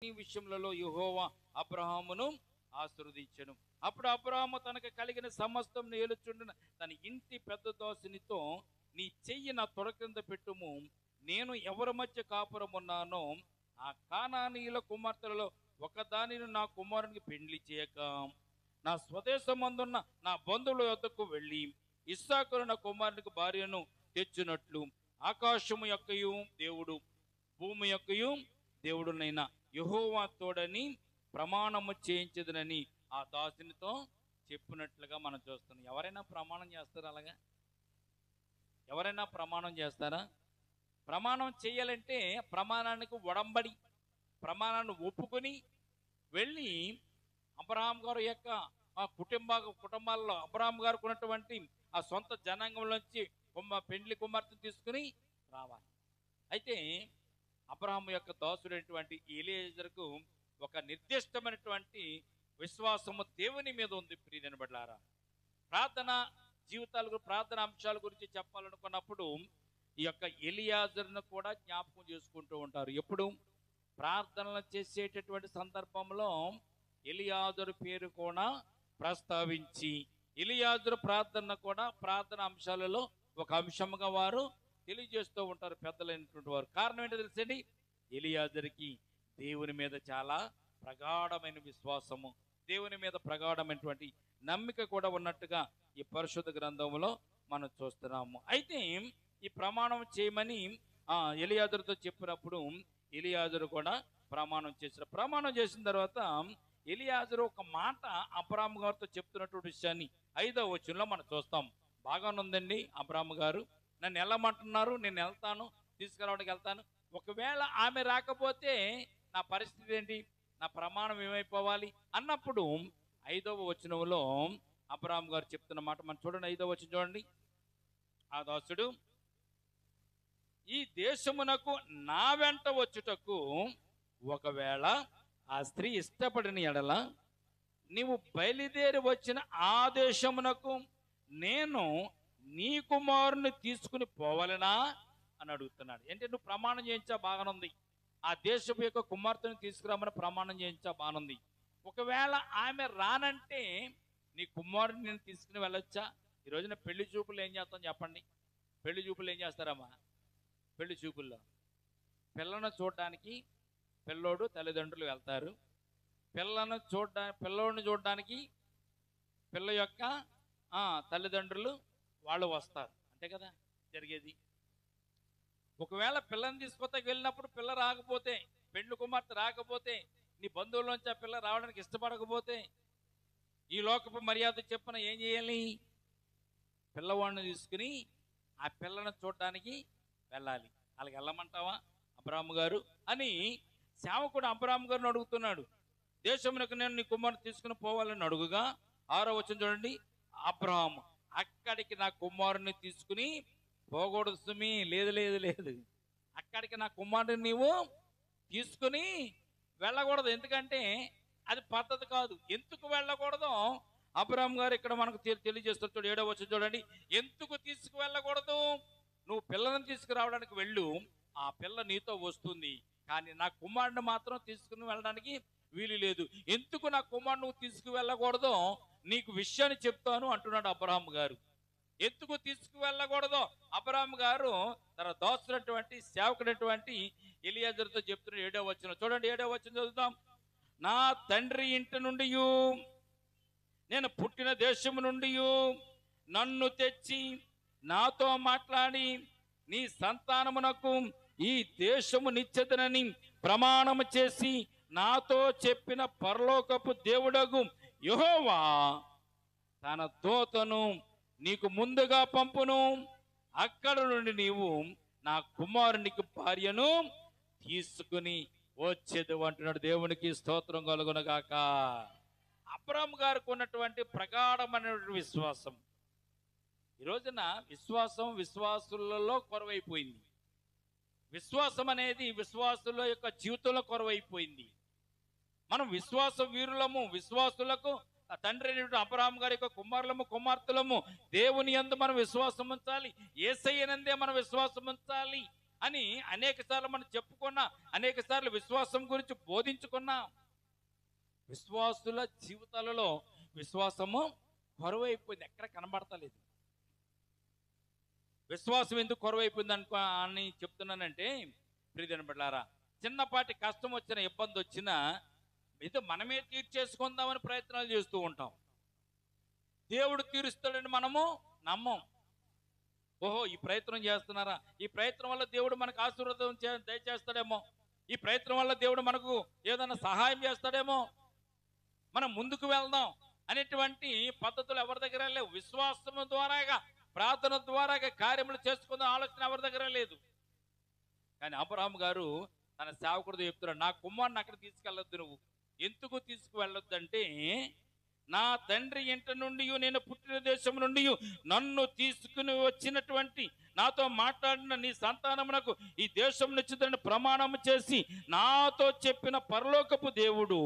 అన్ని విషయములలో యెహోవా అబ్రహామును ఆశీర్వదించెను. అప్పుడు అబ్రహాము తనకు కలిగిన సమస్తం ఏలుచుండిన తన ఇంటి పెద్ద దాసునితో, నీ చెయ్యి నా తొడ క్రింద పెట్టుము, నేను ఎవరి మధ్య కాపురం ఉన్నానో ఆ కానానీయుల కుమార్తెలలో ఒకదానిని నా కుమారునికి పెండ్లి చేయక నా స్వదేశమందున్న నా బంధువుల యొద్దకు వెళ్ళి ఇస్సాకును నా కుమారునికి భార్యను తెచ్చినట్లు ఆకాశము యొక్కయు దేవుడు భూమి యొక్కయు దేవుడునైనా యెహోవా తోడని ప్రమాణము చేయించదునని ఆ దాసునితో చెప్పినట్లుగా మనం చూస్తున్నాం. ఎవరైనా ప్రమాణం చేస్తారా? అలాగా ఎవరైనా ప్రమాణం చేస్తారా? ప్రమాణం చేయాలంటే ప్రమాణానికి ఒడంబడి ప్రమాణాన్ని ఒప్పుకొని వెళ్ళి అబ్రహాం గారు యొక్క ఆ కుటుంబాల్లో అబ్రహాం గారికి ఉన్నటువంటి ఆ సొంత జనాంగంలోంచి పెండ్లి కుమార్తెను తీసుకుని రావాలి. అయితే అబ్రహాము యొక్క దాసుడైనటువంటి ఎలీయెజరుకు ఒక నిర్దిష్టమైనటువంటి విశ్వాసము దేవుని మీద ఉంది. ప్రియమైన బిడ్డలారా, ప్రార్థన జీవితాలకు ప్రార్థన అంశాల గురించి చెప్పాలనుకున్నప్పుడు ఈ యొక్క ఎలియాజరును కూడా జ్ఞాపకం చేసుకుంటూ ఉంటారు. ఎప్పుడు ప్రార్థనలు చేసేటటువంటి సందర్భంలో ఎలియాజరు పేరు కూడా ప్రస్తావించి ఎలియాజరు ప్రార్థన కూడా ప్రార్థన అంశాలలో ఒక అంశంగా వారు తెలియజేస్తూ ఉంటారు పెద్దలైనటువంటి వారు. కారణం ఏంటో తెలుసండి, ఎలియాజరుకి దేవుని మీద చాలా ప్రగాఢమైన విశ్వాసము, దేవుని మీద ప్రగాఢమైనటువంటి నమ్మిక కూడా ఉన్నట్టుగా ఈ పరిశుద్ధ గ్రంథంలో మనం చూస్తున్నాము. అయితే ఈ ప్రమాణం చేయమని ఎలియాజరుతో చెప్పినప్పుడు ఎలియాజరు కూడా ప్రమాణం చేశారు. ప్రమాణం చేసిన తర్వాత ఎలియాజరు ఒక మాట అబ్రాహాము గారితో చెప్తున్నటువంటి విషయాన్ని 5వ వచనంలో మనం చూస్తాం. బాగానే ఉందండి, అబ్రాహాము గారు నన్ను వెళ్ళమంటున్నారు, నేను వెళ్తాను, తీసుకురావడానికి వెళ్తాను. ఒకవేళ ఆమె రాకపోతే నా పరిస్థితి ఏంటి, నా ప్రమాణం ఏమైపోవాలి అన్నప్పుడు 5వ వచనంలో అబ్రాహాము గారు చెప్తున్న మాట మనం చూడండి. 5వ వచనం చూడండి. ఆ దాసుడు, ఈ దేశమునకు నా వెంట వచ్చుటకు ఒకవేళ ఆ స్త్రీ ఇష్టపడిన ఎడల నీవు బయలుదేరి వచ్చిన ఆ దేశమునకు నేను నీ కుమారుని తీసుకుని పోవాలనా అని అడుగుతున్నాడు. అంటే నువ్వు ప్రమాణం చేయించా బాగానుంది, ఆ దేశపు యొక్క కుమార్తెను తీసుకురామని ప్రమాణం చేయించా బాగానుంది. ఒకవేళ ఆమె రానంటే నీ కుమారుని నేను తీసుకుని వెళ్ళొచ్చా? ఈ రోజున పెళ్లి చూపులు ఏం చేస్తాం చెప్పండి? పెళ్లి చూపులు ఏం చేస్తారమ్మా? పెళ్లి చూపుల్లో పిల్లను చూడడానికి పిల్లోడు తల్లిదండ్రులు వెళ్తారు, పిల్లోడిని చూడడానికి పిల్ల యొక్క తల్లిదండ్రులు వాళ్ళు వస్తారు, అంతే కదా జరిగేది. ఒకవేళ పిల్లని తీసుకొస్తే వెళ్ళినప్పుడు పిల్ల రాకపోతే, పెండ్లి కుమార్తె రాకపోతే, నీ బంధువుల్లోంచి ఆ పిల్ల రావడానికి ఇష్టపడకపోతే ఈ లోకపు మర్యాద చెప్పున ఏం చేయాలి? పిల్లవాడిని తీసుకుని ఆ పిల్లను చూడడానికి వెళ్ళాలి. అలాగే వెళ్ళమంటావా అబ్రాహాము గారు అని సేవకుడు అబ్రాహాము గారిని అడుగుతున్నాడు. దేశమునకు నేను నీ కుమారుని తీసుకుని పోవాలని అడుగుగా 6వ వచనం చూడండి. అబ్రాహాము, అక్కడికి నా కుమారుని తీసుకుని పోకూడదు సుమి, లేదు లేదు లేదు, అక్కడికి నా కుమారుని నీవు తీసుకుని వెళ్ళకూడదు, ఎందుకంటే అది పద్ధతి కాదు. ఎందుకు వెళ్ళకూడదు అబ్రాహాము గారు ఇక్కడ మనకు తెలియజేస్తారు. 7వ వచనం చూడండి. ఎందుకు తీసుకువెళ్ళకూడదు? నువ్వు పిల్లను తీసుకురావడానికి వెళ్ళు, ఆ పిల్ల నీతో వస్తుంది, కానీ నా కుమారుడిని మాత్రం తీసుకుని వెళ్ళడానికి వీలు లేదు. ఎందుకు నా కుమారుడు నువ్వు తీసుకువెళ్ళకూడదో నీకు విషయాన్ని చెప్తాను అంటున్నాడు అబ్రాహాము గారు. ఎందుకు తీసుకువెళ్ళకూడదో అబ్రాహాము గారు తన దాసునటువంటి సేవకుడైనటువంటి ఎలియాజరుతో చెప్తున్నాడు. 7వ వచనం చూడండి. 7వ వచనం చదువుతాం. నా తండ్రి ఇంటి నుండి, నేను పుట్టిన దేశము నుండి నన్ను తెచ్చి నాతో మాట్లాడి నీ సంతానమునకు ఈ దేశము నిచ్చెదనని ప్రమాణము చేసి నాతో చెప్పిన పరలోకపు దేవుడగు యెహోవా తన దూతను నీకు ముందుగా పంపును, అక్కడ నుండి నీవు నా కుమారునికి భార్యను తీసుకుని వచ్చేది అంటున్నాడు. దేవునికి స్తోత్రం కలుగునగాక. అబ్రాహాము గారికి ఉన్నటువంటి ప్రగాఢమైనటువంటి విశ్వాసం ఈ రోజున విశ్వాసులలో కొరవైపోయింది. విశ్వాసం అనేది విశ్వాసుల యొక్క జీవితంలో కొరవైపోయింది. మనం విశ్వాస వీరులము, విశ్వాసులకు తండ్రి అబ్రాహాము గారి యొక్క కుమారులము కుమార్తెలము. దేవుని యందు మనం విశ్వాసం ఉంచాలి, యేసయ్యనందే మనం విశ్వాసం ఉంచాలి. అని అనేక సార్లు మనం చెప్పుకున్నా, అనేక సార్లు విశ్వాసం గురించి బోధించుకున్నా. విశ్వాసుల జీవితాలలో విశ్వాసము కరువైపోయింది, ఎక్కడ కనబడతలేదు. విశ్వాసం ఎందుకు కరువైపోయింది అని చెప్తున్నానంటే, ప్రియమైన బిడ్డలారా, చిన్నపాటి కష్టం వచ్చిన, ఇబ్బంది వచ్చినా ఇది మనమే తీర్చేసుకుందామని ప్రయత్నాలు చేస్తూ ఉంటాం. దేవుడు తీరుస్తాడని మనము నమ్మం. ఓహో, ఈ ప్రయత్నం చేస్తున్నారా, ఈ ప్రయత్నం వల్ల దేవుడు మనకు ఆశీర్వాదం దయచేస్తాడేమో, ఈ ప్రయత్నం వల్ల దేవుడు మనకు ఏదైనా సహాయం చేస్తాడేమో, మనం ముందుకు వెళ్దాం అనేటువంటి పద్ధతులు ఎవరి దగ్గర లేవు. విశ్వాసం ద్వారాగా, ప్రార్థన ద్వారాగా కార్యములు చేసుకుందాం ఆలోచన ఎవరి దగ్గర లేదు. కానీ అబ్రహాము గారు తన సేవకుడితో చెప్తున్నాడు, నా కుమారుని అక్కడ తీసుకెళ్ళొద్దు. నువ్వు ఎందుకు తీసుకువెళ్ళొద్దు అంటే, నా తండ్రి ఇంటి నుండి, నేను పుట్టిన దేశం నుండి నన్ను తీసుకుని వచ్చినటువంటి, నాతో మాట్లాడిన నీ సంతానమునకు ఈ దేశం నచ్చుదని ప్రమాణం చేసి నాతో చెప్పిన పరలోకపు దేవుడు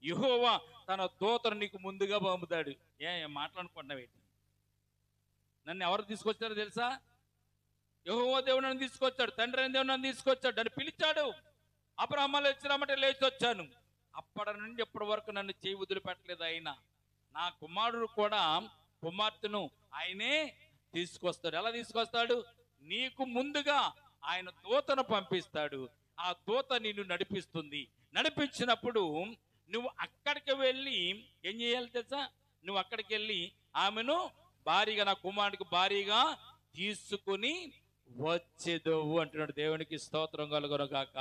యెహోవా తన దూతను నీకు ముందుగా పంపుతాడు. మాట్లాడుకున్నావేంటి? నన్ను ఎవరు తీసుకొచ్చారో తెలుసా? యెహోవా దేవుడు నన్ను తీసుకొచ్చాడు, తండ్రి అయిన దేవుడు నన్ను తీసుకొచ్చాడు, నన్ను పిలిచాడు. అబ్రహాము వచ్చినామంటే లేచి వచ్చాను. అప్పటి నుండి ఎప్పటి వరకు నన్ను చేయి వదిలిపెట్టలేదు. ఆయన నా కుమారుడు కూడా కుమార్తెను ఆయనే తీసుకొస్తాడు. ఎలా తీసుకొస్తాడు? నీకు ముందుగా ఆయన దూతను పంపిస్తాడు. ఆ దూత నిన్ను నడిపిస్తుంది. నడిపించినప్పుడు నువ్వు అక్కడికి వెళ్ళి ఏం చేయాలి తెలుసా? నువ్వు అక్కడికి వెళ్ళి ఆమెను భారీగా, నా కుమారుడికి భారీగా తీసుకుని వచ్చేదవు అంటున్నాడు. దేవునికి స్తోత్రం కలుగును గాక.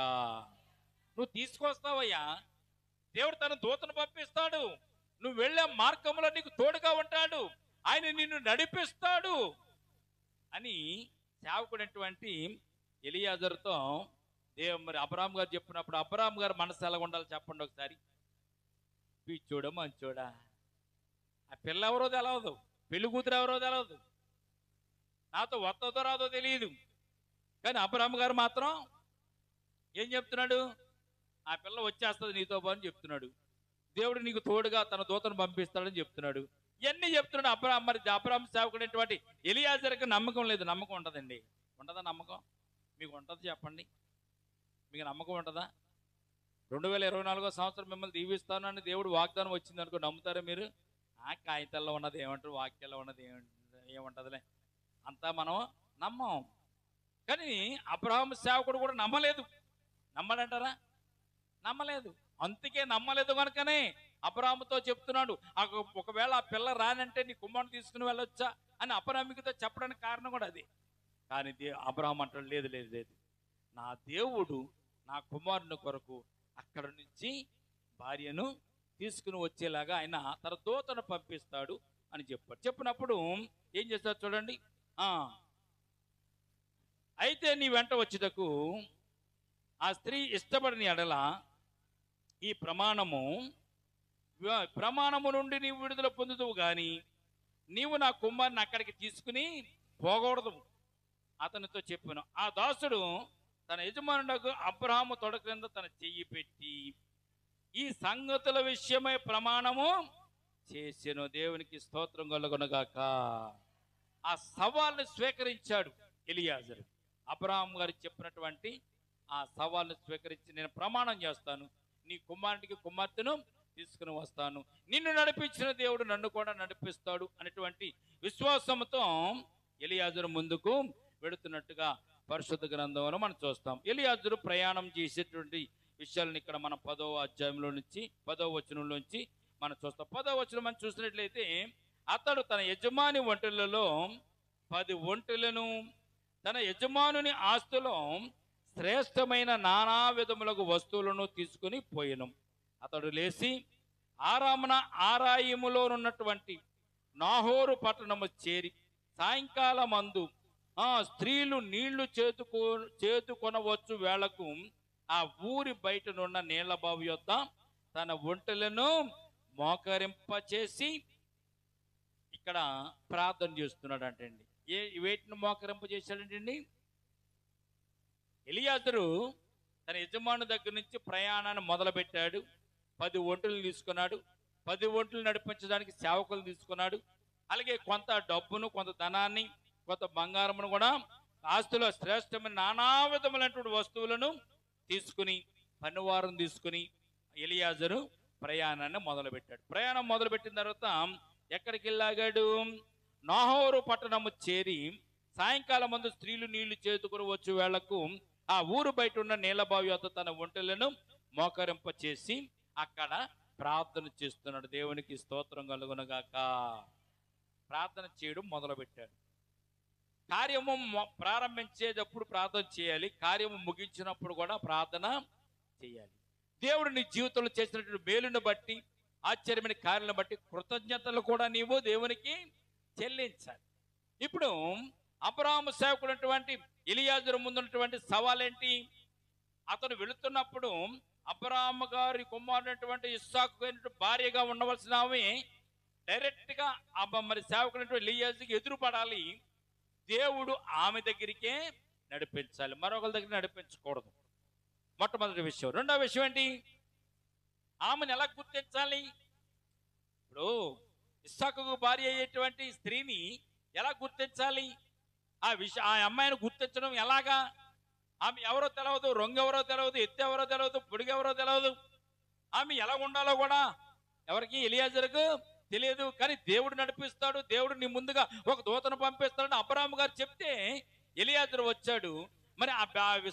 నువ్వు తీసుకొస్తావయ్యా, దేవుడు తన దూతను పంపిస్తాడు. నువ్వు వెళ్ళే మార్గంలో నీకు తోడుగా ఉంటాడు, ఆయన నిన్ను నడిపిస్తాడు అని సేవకుడైనటువంటి ఎలియాజరుతో మరి అబ్రహాము గారు చెప్పినప్పుడు, అబ్రహాము గారు మనసు ఎలా ఉండాలి చెప్పండి ఒకసారి. పిచ్చోడా మంచోడా, ఆ పిల్ల ఎవరో తెలవదు, పెళ్లి కూతురు ఎవరో తెలవదు, నాతో వస్తుందో రాదో తెలియదు. కానీ అబ్రహాము గారు మాత్రం ఏం చెప్తున్నాడు? ఆ పిల్ల వచ్చేస్తుంది నీతో అని చెప్తున్నాడు. దేవుడు నీకు తోడుగా తన దూతను పంపిస్తాడని చెప్తున్నాడు. ఇవన్నీ చెప్తున్నాడు అబ్రహాము. మరి అబ్రహాము సేవకుడైనటువంటి ఎలియాజరుకి నమ్మకం లేదు. నమ్మకం ఉంటుందండి? ఉంటుందా నమ్మకం? మీకు ఉంటుంది చెప్పండి, మీకు నమ్మకం ఉంటుందా? 2024 సంవత్సరం మిమ్మల్ని దీవిస్తానని దేవుడు వాగ్దానం వచ్చింది అనుకో, నమ్ముతారా మీరు? ఆ కాగితాల్లో ఉన్నది ఏమంటారు, వాక్యాల్లో ఉన్నది ఏముంటుందిలే, అంతా మనం నమ్మం. కానీ అబ్రహాము సేవకుడు కూడా నమ్మలేదు. నమ్మడంటారా? నమ్మలేదు. అందుకే నమ్మలేదు కనుకనే అబ్రహాముతో చెప్తున్నాడు, ఒకవేళ ఆ పిల్ల రానంటే నీ కుమారుని తీసుకుని వెళ్ళొచ్చా అని అబ్రహాముతో చెప్పడానికి కారణం కూడా అది. కానీ అబ్రహాము అంటాడు, లేదు లేదు లేదు, నా దేవుడు నా కుమారుని కొరకు అక్కడ నుంచి భార్యను తీసుకుని వచ్చేలాగా ఆయన తన దూతను పంపిస్తాడు అని చెప్పాడు. చెప్పినప్పుడు ఏం చేస్తాడు చూడండి. అయితే నీ వెంట వచ్చేటకు ఆ స్త్రీ ఇష్టపడిన ఎడల ఈ ప్రమాణము నుండి నీవు విడుదల పొందుతావు, గాని నీవు నా కుమారుని అక్కడికి తీసుకుని పోకూడదు అతనితో చెప్పాను. ఆ దాసుడు తన యజమానులకు అబ్రహాము తొడ క్రింద తన చెయ్యి పెట్టి ఈ సంగతుల విషయమై ప్రమాణము చేసెను. దేవునికి స్తోత్రం కలుగునుగాక. ఆ సవాల్ని స్వీకరించాడు ఎలియాజరు. అబ్రహాము గారు చెప్పినటువంటి ఆ సవాల్ని స్వీకరించి, నేను ప్రమాణం చేస్తాను, నీ కుమారుడికి కుమార్తెను తీసుకుని వస్తాను, నిన్ను నడిపించిన దేవుడు నన్ను కూడా నడిపిస్తాడు అనేటువంటి విశ్వాసంతో ఎలియాజరు ముందుకు వెడుతున్నట్టుగా పరిశుద్ధ గ్రంథంలో మనం చూస్తాం. ఎలియాజరు ప్రయాణం చేసేటువంటి విషయాలను ఇక్కడ మనం 10వ అధ్యాయంలో నుంచి 10వ వచనంలోంచి మనం చూస్తాం. 10వ వచనం మనం చూసినట్లయితే, అతడు తన యజమాని ఒంటెలలో 10 ఒంటెలను తన యజమానుని ఆస్తులో శ్రేష్టమైన నానా విధములకు వస్తువులను తీసుకుని పోయెను. అతడు లేచి ఆరాయిములోనున్నటువంటి నాహోరు పట్టణము చేరి సాయంకాలమందు స్త్రీలు నీళ్లు చేతుకొనవచ్చు వేళకు ఆ ఊరి బయటనున్న నీళ్ల బావి యొద్ద తన ఒంటెలను మోకరింపచేసి, ఇక్కడ ప్రార్థన చేస్తున్నాడు అంటండి. వేటిని మోకరింప చేశాడంటండి? ఎలియాజరు తన యజమాని దగ్గర నుంచి ప్రయాణాన్ని మొదలుపెట్టాడు. 10 ఒంటెలను తీసుకున్నాడు. 10 ఒంటెలు నడిపించడానికి సేవకులు తీసుకున్నాడు. అలాగే కొంత డబ్బును, కొంత ధనాన్ని, కొంత బంగారమును కూడా ఆస్తిలో శ్రేష్టమైన నానా విధములైనటువంటి వస్తువులను తీసుకుని పనివారం తీసుకుని ఎలియాజరు ప్రయాణాన్ని మొదలుపెట్టాడు. ప్రయాణం మొదలుపెట్టిన తర్వాత ఎక్కడికి వెళ్ళాగాడు? నాహోరు పట్టణము చేరి సాయంకాలం ముందు స్త్రీలు నీళ్లు చేతుకుని వచ్చి వేళ్లకు ఆ ఊరు బయట ఉన్న నీళ్ళబావి వద్ద తన ఒంటెలను మోకరింప చేసి అక్కడ ప్రార్థన చేస్తున్నాడు. దేవునికి స్తోత్రం కలుగునగాక. ప్రార్థన చేయడం మొదలుపెట్టాడు. కార్యము ప్రారంభించేటప్పుడు ప్రార్థన చేయాలి, కార్యము ముగించినప్పుడు కూడా ప్రార్థన చేయాలి. దేవుడు నీ జీవితంలో చేసినటువంటి మేలును బట్టి, ఆశ్చర్యమైన కార్యాలను బట్టి కృతజ్ఞతలు కూడా నీవు దేవునికి చెల్లించాలి. ఇప్పుడు అబ్రాహాము సేవకుడైనటువంటి ఎలియాజరు ముందున్నటువంటి సవాలేంటి? అతను వెళుతున్నప్పుడు అబ్రాహాము గారి కుమారుడైనటువంటి ఇస్సాకు భార్యగా ఉండవలసిన ఆమె డైరెక్ట్ గా మరి సేవకుడైనటువంటి ఎలియాజరుకి ఎదురుపడాలి. దేవుడు ఆమె దగ్గరికే నడిపించాలి, మరొకరి దగ్గర నడిపించకూడదు. మొట్టమొదటి విషయం. రెండవ విషయం ఏంటి? ఆమెను ఎలా గుర్తించాలి? ఇప్పుడు ఇస్సాకు భార్య అయ్యేటువంటి స్త్రీని ఎలా గుర్తించాలి? ఆ అమ్మాయిని గుర్తించడం ఎలాగా? ఆమె ఎవరో తెలియదు, రొంగు ఎవరో తెలియదు, ఎత్తు ఎవరో తెలియదు, పొడుగు ఎవరో తెలియదు. ఆమె ఎలా ఉండాలో కూడా ఎవరికి? ఎలియాజరుకు తెలియదు. కానీ దేవుడు నడిపిస్తాడు. దేవుడు నీ ముందుగా ఒక దూతను పంపిస్తాడని అబ్రాహాము గారు చెప్తే ఎలియాజరు వచ్చాడు. మరి ఆ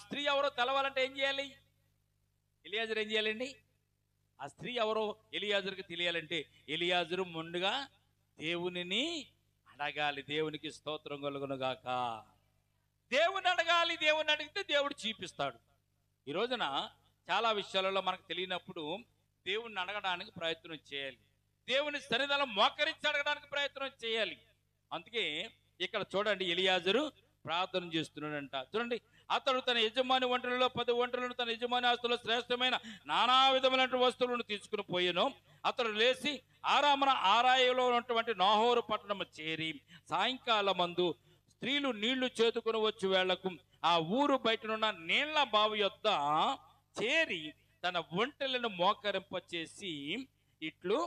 స్త్రీ ఎవరో తెలవాలంటే ఏం చేయాలి? ఎలియాజరు ఏం చేయాలండి? ఆ స్త్రీ ఎవరో ఎలియాజరుకి తెలియాలంటే ఎలియాజరు ముందుగా దేవునిని అడగాలి. దేవునికి స్తోత్రం కలుగునుగాక. దేవుని అడగాలి. దేవుని అడిగితే దేవుడు చూపిస్తాడు. ఈ రోజున చాలా విషయాలలో మనకు తెలియనప్పుడు దేవుణ్ణి అడగడానికి ప్రయత్నం చేయాలి. దేవుని సన్నిధానం మోకరించి అడగడానికి ప్రయత్నం చేయాలి. అందుకే ఇక్కడ చూడండి, ఎలియాజరు ప్రార్థన చేస్తున్నాడంట. చూడండి, అతడు తన యజమాని ఒంటెలలో 10 ఒంటెలను తన యజమాని ఆస్తులో శ్రేష్టమైన నానా విధమైన వస్తువులను తీసుకుని పోయాను. అతడు లేచి ఆరాయలో ఉన్నటువంటి నాహోరు పట్టణము చేరి సాయంకాలం మందు స్త్రీలు నీళ్లు చేతుకుని వచ్చి వేళ్లకు ఆ ఊరు బయటనున్న నీళ్ల బావి యొద్ద చేరి తన ఒంటెలను మోకరింప చేసి ఇట్లు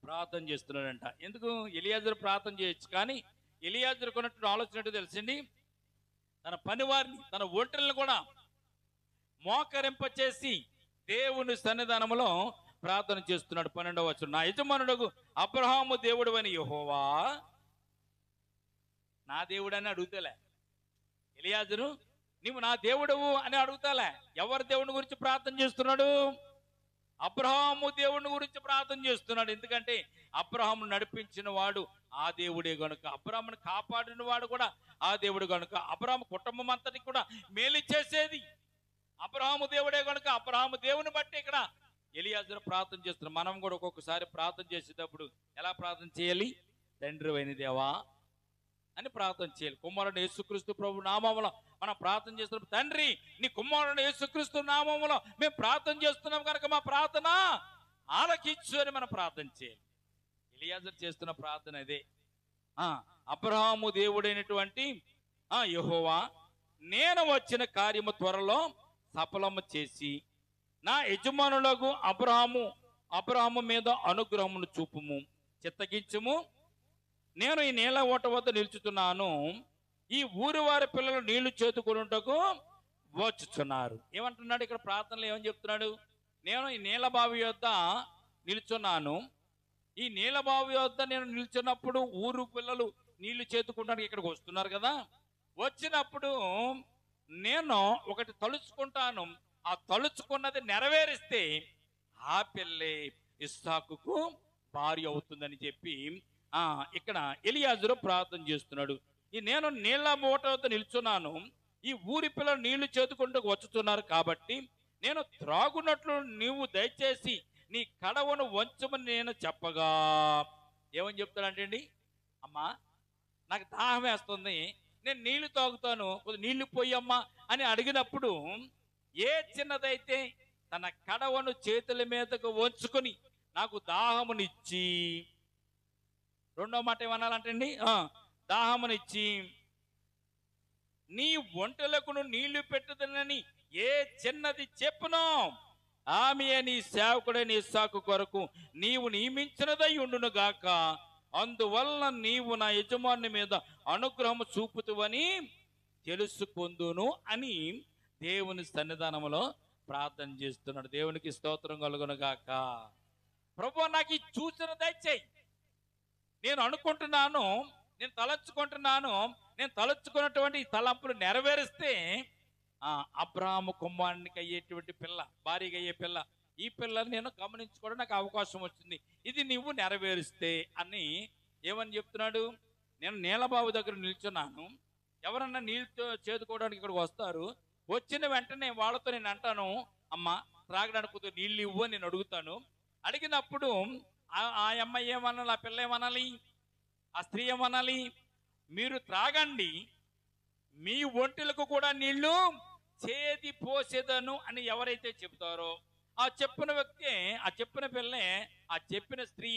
ప్రార్థన చేస్తున్నాడంట. ఎందుకు? ఎలియాజరు ప్రార్థన చేయొచ్చు, కానీ ఎలియాజరు కొన్నట్టు ఆలోచన తెలిసింది, తన పనివారిని, తన ఒంటెలను కూడా మోకరింప చేసి దేవుని సన్నిధానంలో ప్రార్థన చేస్తున్నాడు. 12వ వచనం. నా యజమానుడు అబ్రహాము దేవుడు అని యెహోవా, నా దేవుడు అని అడుగుతలే ఎలియాజరు, నీవు నా దేవుడవు అని అడుగుతాలే. ఎవరి దేవుని గురించి ప్రార్థన చేస్తున్నాడు? అబ్రహాము దేవుని గురించి ప్రార్థన చేస్తున్నాడు. ఎందుకంటే అబ్రహాము నడిపించిన వాడు ఆ దేవుడే గనుక, అబ్రహామును కాపాడిన వాడు కూడా ఆ దేవుడు గనుక, అబ్రహాము కుటుంబం అంతటికి కూడా మేలు చేసేది అబ్రహాము దేవుడే గనుక, అబ్రహాము దేవుని బట్టి ఇక్కడ ఎలియాజరు ప్రార్థన చేస్తున్నాడు. మనం కూడా ఒక్కొక్కసారి ప్రార్థన చేసేటప్పుడు ఎలా ప్రార్థన చేయాలి? తండ్రి అయిన దేవా అని ప్రార్థన చేయాలి. కుమారుడు యేసుక్రీస్తు ప్రభు నామములో మనం ప్రార్థన చేస్తున్నాం. తండ్రి, నీ కుమారుడు యేసుక్రీస్తు నామములో మేము ప్రార్థన చేస్తున్నాం కనుక మా ప్రార్థన ఆలకించు అని మనం ప్రార్థన చేయాలి. ఎలియాజరు చేస్తున్న ప్రార్థన అదే. అబ్రహాము దేవుడైనటువంటి యెహోవా, నేను వచ్చిన కార్యము త్వరలో సఫలము చేసి నా యజమానులకు అబ్రహాము మీద అనుగ్రహమును చూపుము, చిత్తగించుము. నేను ఈ నీళ్ళ ఓట వద్ద నిలుచుతున్నాను. ఈ ఊరి వారి పిల్లలు నీళ్లు చేతుకొనుటకు వచ్చుచున్నారు. ఏమంటున్నాడు ఇక్కడ ప్రార్థనలో? ఏమని చెప్తున్నాడు? నేను ఈ నీళ్ళ బావి వద్ద నిలుచున్నాను. ఈ నీళ్ళ బావి వద్ద నేను నిల్చున్నప్పుడు ఊరు పిల్లలు నీళ్లు చేతుకుంటానికి ఇక్కడికి వస్తున్నారు కదా. వచ్చినప్పుడు నేను ఒకటి తలుచుకుంటాను. ఆ తలుచుకున్నది నెరవేరిస్తే ఆ పిల్లే ఇస్సాకుకు భార్య అవుతుందని చెప్పి ఇక్కడ ఎలియాజరు ప్రార్థన చేస్తున్నాడు. నేను నీళ్ల మూట వద్ద నిల్చున్నాను. ఈ ఊరి పిల్లలు నీళ్లు చేతుకుంటూ వచ్చుతున్నారు కాబట్టి నేను త్రాగునట్లు నీవు దయచేసి నీ కడవను వంచమని నేను చెప్పగా, ఏమని చెప్తాడంటే అండి, అమ్మా నాకు దాహం వేస్తుంది, నేను నీళ్లు తాగుతాను, నీళ్లు పోయమ్మా అని అడిగినప్పుడు ఏ చిన్నదైతే తన కడవను చేతుల మీదకు వంచుకొని నాకు దాహమునిచ్చి, రెండో మాట ఏమనాలంటండి, దాహమునిచ్చి నీ ఒంటెలకు నీళ్లు పెట్టుదనని ఏ చిన్నది చెప్పునో ఆమె నీ సేవకుడైన ఇస్సాకు కొరకు నీవు నియమించినదై ఉండును గాక. అందువల్ల నీవు నా యజమాని మీద అనుగ్రహం చూపుతువని తెలుసుకొందును అని దేవుని సన్నిధానంలో ప్రార్థన చేస్తున్నాడు. దేవునికి స్తోత్రం కలుగునుగాక. ప్రభువా, నాకు ఈ చూసిన దయచేయి. నేను అనుకుంటున్నాను, నేను తలంచుకుంటున్నాను, నేను తలంచుకున్నటువంటి ఈ తలంపులు నెరవేరిస్తే అబ్రాహాము కుమారునికి అయ్యేటువంటి పిల్ల, భార్యగా అయ్యే పిల్ల, ఈ పిల్లని నేను గమనించుకోవడం నాకు అవకాశం వచ్చింది, ఇది నువ్వు నెరవేరిస్తే అని ఏమని చెప్తున్నాడు. నేను నీలబాబు దగ్గర నిల్చున్నాను, ఎవరన్నా నీళ్ళు చేదుకోవడానికి ఇక్కడికి వస్తారు, వచ్చిన వెంటనే వాళ్ళతో నేను అంటాను, అమ్మ త్రాగడానికి కొద్దిగా నీళ్ళు ఇవ్వు అని నేను అడుగుతాను. అడిగినప్పుడు ఆ అమ్మాయి ఏమనాలి, ఆ పిల్ల ఏమనాలి, ఆ స్త్రీ ఏమనాలి, మీరు త్రాగండి, మీ ఒంటిలకు కూడా నీళ్లు చేది పోసేదను అని ఎవరైతే చెప్తారో ఆ చెప్పిన వ్యక్తి, ఆ చెప్పిన పిల్లే, ఆ చెప్పిన స్త్రీ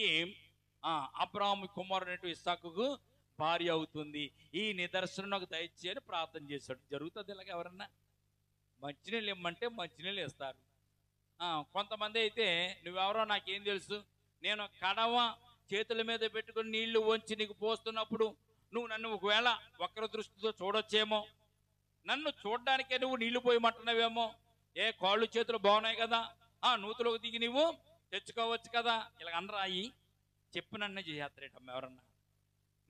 అబ్రాహాము కుమారుడు ఇస్సాకుకు భార్య అవుతుంది. ఈ నిదర్శనం నాకు దయచేయని ప్రార్థన చేశాడు. జరుగుతుంది ఇలాగ. ఎవరన్నా మంచినీళ్ళు ఇమ్మంటే మంచినీళ్ళు ఇస్తారు. కొంతమంది అయితే నువ్వెవరో నాకేం తెలుసు, నేను కడవ చేతుల మీద పెట్టుకుని నీళ్లు వంచి నీకు పోస్తున్నప్పుడు నువ్వు నన్ను ఒకవేళ వక్ర దృష్టితో చూడొచ్చేమో, నన్ను చూడడానికే నువ్వు నీళ్లు పోయమంటున్నావేమో, ఏ కాళ్ళు చేతులు బాగున్నాయి కదా, నూతులోకి దిగి నువ్వు తెచ్చుకోవచ్చు కదా, ఇలా అనరాయి చెప్పినన్నే చేస్తారేటమ్మ. ఎవరన్నా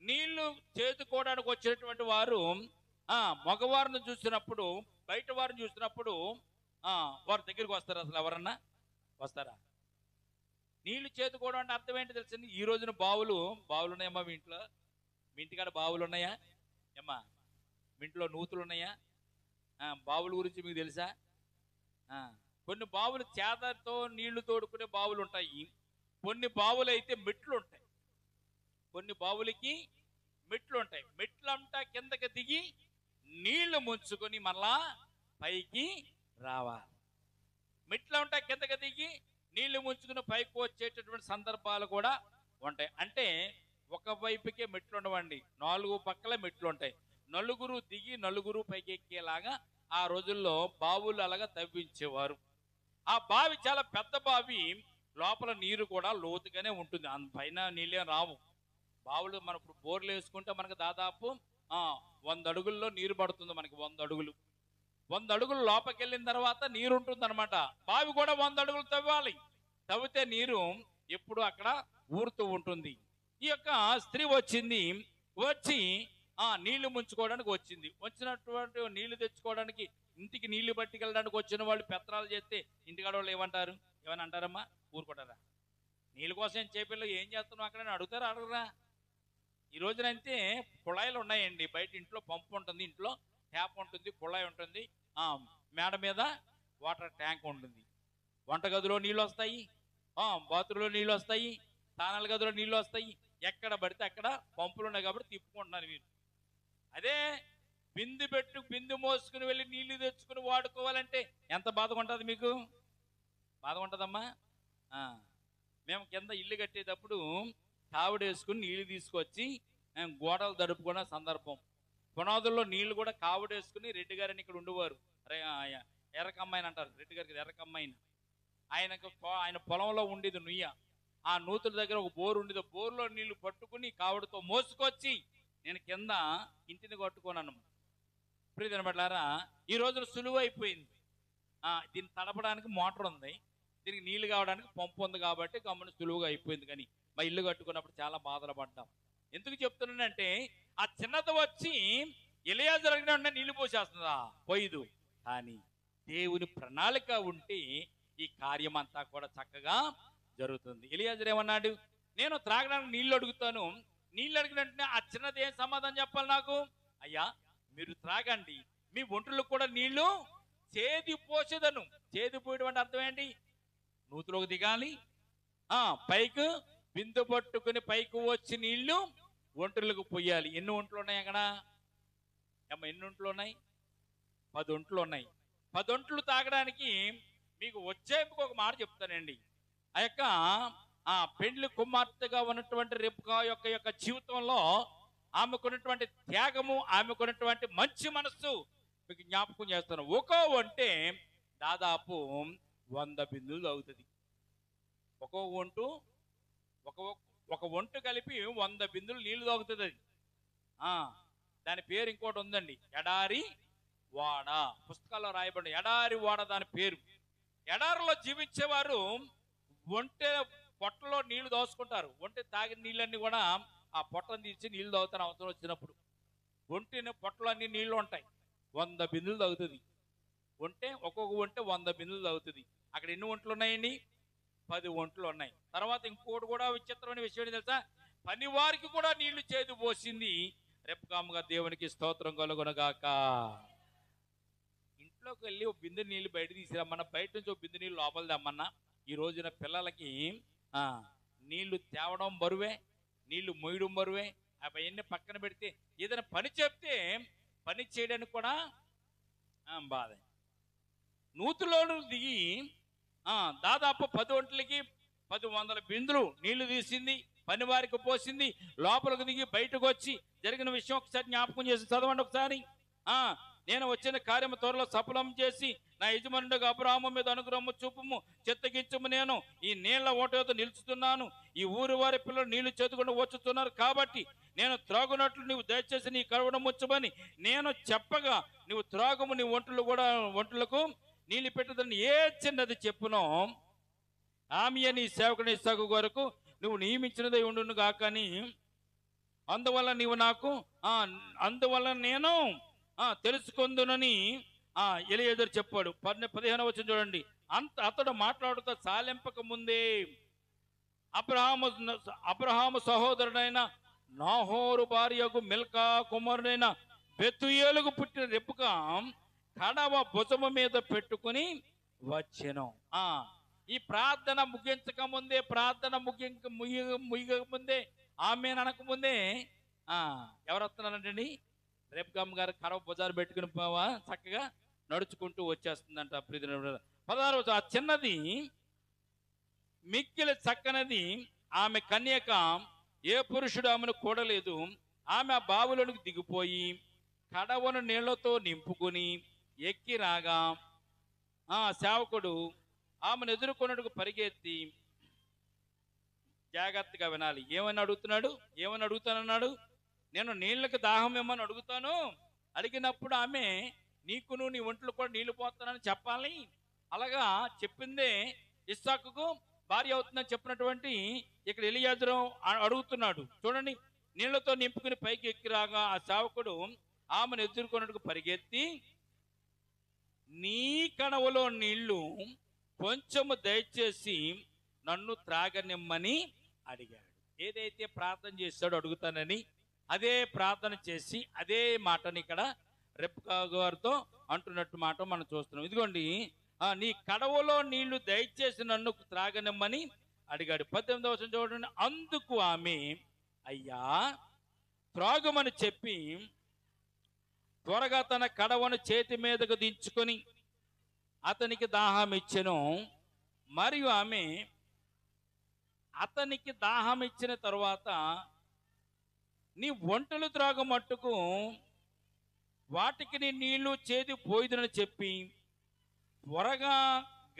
నీళ్లు చేతుకోవడానికి వచ్చినటువంటి వారు మగవారిని చూసినప్పుడు, బయట వారిని చూసినప్పుడు వారి దగ్గరికి వస్తారు. అసలు ఎవరన్నా వస్తారా? నీళ్లు చేతుకోవడం అంటే అర్థం ఏంటి తెలిసింది? ఈ రోజున బావులు ఉన్నాయమ్మా మీ ఇంట్లో? మీ ఇంటికాడ బావులు ఉన్నాయా ఏమ్మా? మీ ఇంట్లో నూతులు ఉన్నాయా? బావుల గురించి మీకు తెలుసా? కొన్ని బావులు చేదతో నీళ్లు తోడుకునే బావులు ఉంటాయి, కొన్ని బావులు అయితే మెట్లు ఉంటాయి, కొన్ని బావులకి మెట్లు ఉంటాయి. మెట్లంతా కిందకి దిగి నీళ్లు ముంచుకొని మళ్ళా పైకి రావాలి. మెట్లంతా కిందకి దిగి నీళ్లు ముంచుకుని పైకి వచ్చేటటువంటి సందర్భాలు కూడా ఉంటాయి. అంటే ఒకవైపుకే మెట్లు ఉండవండి, 4 పక్కల మెట్లు ఉంటాయి. నలుగురు దిగి నలుగురు పైకి ఎక్కేలాగా ఆ రోజుల్లో బావులు అలాగా తవ్వించేవారు. ఆ బావి చాలా పెద్ద బావి, లోపల నీరు కూడా లోతుగానే ఉంటుంది, పైన నీళ్ళే రావు. బావులు మనం ఇప్పుడు బోర్లు వేసుకుంటే మనకు దాదాపు 100 అడుగుల్లో నీరు పడుతుంది. మనకి 100 అడుగులు 100 అడుగులు లోపలికి వెళ్ళిన తర్వాత నీరు ఉంటుంది అనమాట. బావి కూడా 100 అడుగులు తవ్వాలి. తవ్వితే నీరు ఎప్పుడు అక్కడ ఊరుతూ ఉంటుంది. ఈ యొక్క స్త్రీ వచ్చింది, వచ్చి నీళ్లు ముంచుకోవడానికి వచ్చింది. వచ్చినటువంటి నీళ్లు తెచ్చుకోవడానికి, ఇంటికి నీళ్లు పట్టుకెళ్ళడానికి వచ్చిన వాళ్ళు పెత్తనాలు చేస్తే ఇంటికాడ వాళ్ళు ఏమంటారు? ఏమని అంటారమ్మా? ఊరుకుంటారా? నీళ్ళ కోసం చేపల్లో ఏం చేస్తున్నావు అక్కడ అడుగుతారా? అడగరా? ఈ రోజునంతే కుళాయిలు ఉన్నాయండి. బయట ఇంట్లో పంపు ఉంటుంది, ఇంట్లో ట్యాప్ ఉంటుంది, కుళాయి ఉంటుంది, మేడ మీద వాటర్ ట్యాంక్ ఉంటుంది. వంటగదిలో నీళ్ళు వస్తాయి, బాత్రూంలో నీళ్ళు వస్తాయి, స్నానాల గదిలో నీళ్ళు వస్తాయి. ఎక్కడ పడితే అక్కడ పంపులు ఉన్నాయి కాబట్టి తిప్పుకుంటున్నారు మీరు. అదే బిందు మోసుకుని వెళ్ళి నీళ్లు తెచ్చుకుని వాడుకోవాలంటే ఎంత బాధగా ఉంటుంది మీకు? బాధగా ఉంటుందమ్మా. మేము కింద ఇల్లు కట్టేటప్పుడు కావిడేసుకుని నీళ్లు తీసుకొచ్చి గోడలు దడుపుకున్న సందర్భం. పునాదుల్లో నీళ్లు కూడా కావిడేసుకుని రెడ్డి గారిని ఇక్కడ ఉండేవారు, ఎర్రకమ్మాయిని అంటారు, రెడ్డి గారికి ఎర్రకమ్మాయిని. ఆయన పొలంలో ఉండేది నుయ్య. ఆ నూతుల దగ్గర ఒక బోరు ఉండేది, బోరులో నీళ్లు పట్టుకుని కావిడతో మోసుకొచ్చి నేను కింద ఇంటిని కట్టుకున్నాను. ఇప్పుడు తినబట్లారా, ఈ రోజున సులువు అయిపోయింది. దీన్ని తడపడానికి మోటార్ ఉంది, దీనికి నీళ్లు కావడానికి పంపు ఉంది కాబట్టి గమ్మున సులువుగా అయిపోయింది. కానీ మా ఇల్లు కట్టుకున్నప్పుడు చాలా బాధలు పడ్డాం. ఎందుకు చెప్తున్నానంటే, ఆ చిన్నది వచ్చి ఎలియాజరు అడిగిన నీళ్లు పోసేస్తుందా? పోయిదు. కానీ దేవుని ప్రణాళిక ఉంటే ఈ కార్యం అంతా కూడా చక్కగా జరుగుతుంది. ఎలియాజరు ఏమన్నాడు? నేను త్రాగడానికి నీళ్లు అడుగుతాను. నీళ్ళు అడిగిన వెంటనే ఆ చిన్నది ఏం సమాధానం చెప్పాలి నాకు? అయ్యా మీరు త్రాగండి, మీ ఒంట్లకు కూడా నీళ్లు చేది పోసేదను. చేది పోయడం అంటే అర్థం ఏంటి? నూతులోకి దిగాలి, పైకి బిందు పట్టుకుని పైకి వచ్చి నీళ్లు ఒంట్లకు పోయాలి. ఎన్ని ఒంట్లు ఉన్నాయి అక్కడ? ఎన్ని ఒంట్లు ఉన్నాయి? 10 ఒంట్లు ఉన్నాయి. 10 ఒంట్లు తాగడానికి మీకు వచ్చే ఒక మాట చెప్తానండి. ఆ యొక్క పెండ్లి కుమార్తెగా ఉన్నటువంటి రెబ్కా యొక్క జీవితంలో ఆమెకున్నటువంటి త్యాగము, ఆమెకున్నటువంటి మంచి మనస్సు మీకు జ్ఞాపకం చేస్తాను. ఒక్కో వంటే దాదాపు 100 బిందులు అవుతుంది. ఒక్కో వంటు ఒక వంటు కలిపి 100 బిందులు నీళ్లు తాగుతుంది అది. దాని పేరు ఇంకోటి ఉందండి, ఎడారి వాడ. పుస్తకాల్లో రాయబడి ఎడారి వాడ దాని పేరు. ఎడారిలో జీవించేవారు ఒంటె పొట్టలో నీళ్లు దోసుకుంటారు. ఒంటె తాగిన నీళ్ళన్నీ కూడా ఆ పొట్టను తీసి నీళ్లు తాగుతారు అవసరం వచ్చినప్పుడు. ఒంటెని పొట్టలో అన్ని నీళ్లు ఉంటాయి, 100 బిందులు తాగుతుంది ఒంటె. ఒక్కొక్క ఒంటె 100 బిందులు తాగుతుంది. అక్కడ ఎన్ని ఒంట్లు ఉన్నాయండి? 10 ఒంట్లు ఉన్నాయి. తర్వాత ఇంకోటి కూడా విచిత్రమైన విషయం ఏంటి తెలుసా? పనివారికి కూడా నీళ్లు చేదు పోసింది రెబ్కాముగా. దేవునికి స్తోత్రం కలుగునగాక. ఇంట్లోకి వెళ్ళి ఒక బిందె నీళ్ళు బయట తీసిరమ్మన్నా, బయట నుంచి ఒక బిందె నీళ్ళు లోపల తెమ్మన్నా, ఈ రోజున పిల్లలకి నీళ్లు తేవడం బరువే, నీళ్లు మోయడం బరువే. అవన్నీ పక్కన పెడితే ఏదైనా పని చెప్తే పని చేయడానికి కూడా బాధ. నూతులోను దిగి దాదాపు 10 ఒంట్లకి 100 బిందులు నీళ్లు తీసింది, పనివారికి పోసింది. లోపలికి దిగి బయటకు వచ్చి జరిగిన విషయం ఒకసారి జ్ఞాపకం చేసి చదవండి ఒకసారి. నేను వచ్చిన కార్యము త్వరలో సఫలం చేసి నా యజమానుడిగా అబ్రాహాము మీద అనుగ్రహము చూపుము, చిత్తగించుము. నేను ఈ నీళ్ల ఓటతో నిలుచుతున్నాను. ఈ ఊరి వారి పిల్లలు నీళ్లు చేతుకుండా వచ్చుతున్నారు కాబట్టి నేను త్రాగునట్లు నీవు దయచేసి నీ కడవడం ముచ్చమని నేను చెప్పగా, నువ్వు త్రాగుము, నీ ఒంట్లకు నీళ్ళు పెట్టదని ఏ చిన్నది చెప్పునో ఆమె నీ సేవకుని ఇస్సాకు కొరకు నువ్వు నియమించినదై ఉండును గాకని, అందువల్ల నేను తెలుసుకుందునని ఎలియెజరు చెప్పాడు. 15వ వచనం చూడండి. అతడు మాట్లాడుతూ సాలింపక ముందే అబ్రహాము సహోదరుడైన నాహోరు భార్యకు మిల్కా కుమారుడైన బెతుయేలుకు పుట్టిన రెబ్కా కడవ భుజము మీద పెట్టుకుని వచ్చెను. ఈ ప్రార్థన ముగించక ముందే, ప్రార్థన ముగియక ముందే, ఆమెను అనక ముందే ఎవరు వస్తున్నారంటండి? రెబ్కాము గారు కడవ భుజాలు పెట్టుకుని చక్కగా నడుచుకుంటూ వచ్చేస్తుందంట. 16వ వచనం. ఆ చిన్నది మిక్కిలి చక్కనది ఆమె కన్యక, ఏ పురుషుడు ఆమెను కూడలేదు. ఆమె ఆ బావిలోనికి దిగిపోయి కడవను నీళ్లతో నింపుకుని ఎక్కి రాగా సేవకుడు ఆమెను ఎదుర్కొన్నట్టుకు పరిగెత్తి, జాగ్రత్తగా వినాలి, ఏమని అడుగుతానన్నాడు? నేను నీళ్ళకి దాహం ఏమని అడుగుతాను. అడిగినప్పుడు ఆమె నీకును నీ ఒంట్లో కూడా నీళ్లు పోతానని చెప్పాలి. అలాగా చెప్పిందే ఇస్సాకుకు భార్య అవుతుందని చెప్పినటువంటి ఇక్కడ ఎలియాజరు అడుగుతున్నాడు. చూడండి, నీళ్లతో నింపుకుని పైకి ఎక్కి రాగా ఆ సేవకుడు ఆమెను ఎదుర్కొన్నట్టుకు పరిగెత్తి, నీ కడవలో నీళ్లు కొంచెము దయచేసి నన్ను త్రాగనిమ్మని అడిగాడు. ఏదైతే ప్రార్థన చేశాడో అడుగుతానని, అదే ప్రార్థన చేసి అదే మాటని ఇక్కడ రెబ్కా గారితో అంటున్నట్టు మాట మనం చూస్తున్నాం. ఇదిగోండి, నీ కడవలో నీళ్లు దయచేసి నన్ను త్రాగనిమ్మని అడిగాడు. 18వ వచనం చూడండి. అందుకు ఆమె, అయ్యా త్రాగుమని చెప్పి త్వరగా తన కడవను చేతి మీదకు దించుకొని అతనికి దాహం ఇచ్చెను. మరియు ఆమె అతనికి దాహం ఇచ్చిన తరువాత, నీ ఒంటలు త్రాగు మట్టుకు వాటికి నీ నీళ్లు చేది పోయిదని చెప్పి త్వరగా